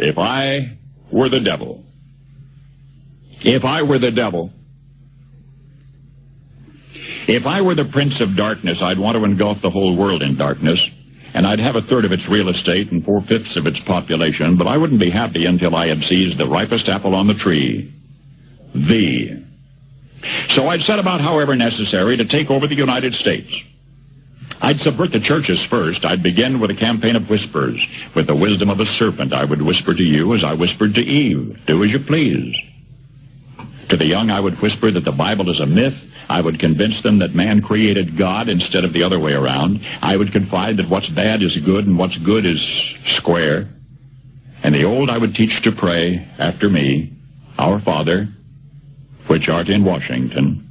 If I were the devil. If I were the devil. If I were the prince of darkness, I'd want to engulf the whole world in darkness, and I'd have 1/3 of its real estate and 4/5 of its population, but I wouldn't be happy until I had seized the ripest apple on the tree. So I'd set about, however necessary, to take over the United States. I'd subvert the churches first. I'd begin with a campaign of whispers. With the wisdom of a serpent, I would whisper to you as I whispered to Eve, do as you please. To the young, I would whisper that the Bible is a myth. I would convince them that man created God instead of the other way around. I would confide that what's bad is good and what's good is square. And the old I would teach to pray after me, Our Father, which art in Washington.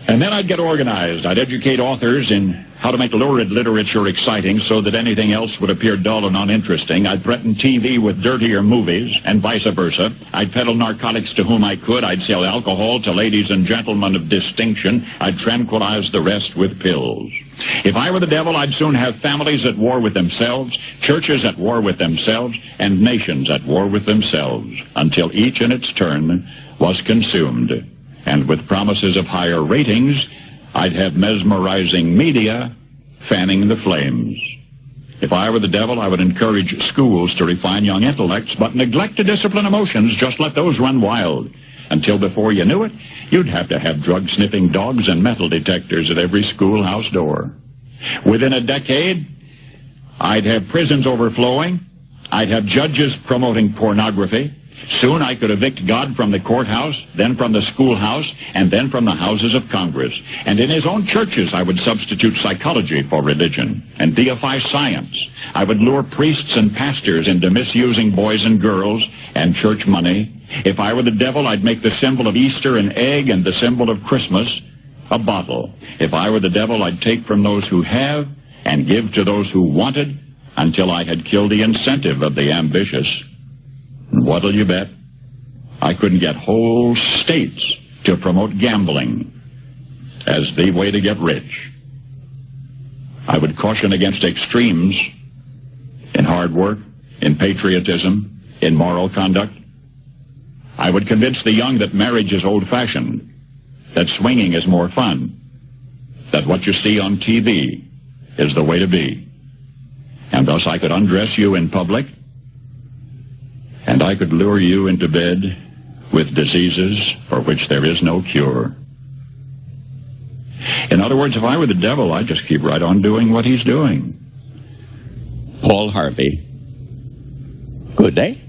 And then I'd get organized. I'd educate authors in how to make lurid literature exciting so that anything else would appear dull and uninteresting. I'd threaten TV with dirtier movies and vice versa. I'd peddle narcotics to whom I could. I'd sell alcohol to ladies and gentlemen of distinction. I'd tranquilize the rest with pills. If I were the devil, I'd soon have families at war with themselves, churches at war with themselves, and nations at war with themselves, until each in its turn was consumed. And with promises of higher ratings, I'd have mesmerizing media fanning the flames. If I were the devil, I would encourage schools to refine young intellects, but neglect to discipline emotions. Just let those run wild. Until before you knew it, you'd have to have drug-sniffing dogs and metal detectors at every schoolhouse door. Within a decade, I'd have prisons overflowing. I'd have judges promoting pornography. Soon I could evict God from the courthouse, then from the schoolhouse, and then from the houses of Congress. And in his own churches I would substitute psychology for religion and deify science. I would lure priests and pastors into misusing boys and girls and church money. If I were the devil, I'd make the symbol of Easter an egg and the symbol of Christmas a bottle. If I were the devil, I'd take from those who have and give to those who wanted until I had killed the incentive of the ambitious. And what'll you bet? I couldn't get whole states to promote gambling as the way to get rich. I would caution against extremes in hard work, in patriotism, in moral conduct. I would convince the young that marriage is old-fashioned, that swinging is more fun, that what you see on TV is the way to be. And thus I could undress you in public, and I could lure you into bed with diseases for which there is no cure. In other words, if I were the devil, I'd just keep right on doing what he's doing. Paul Harvey. Good day.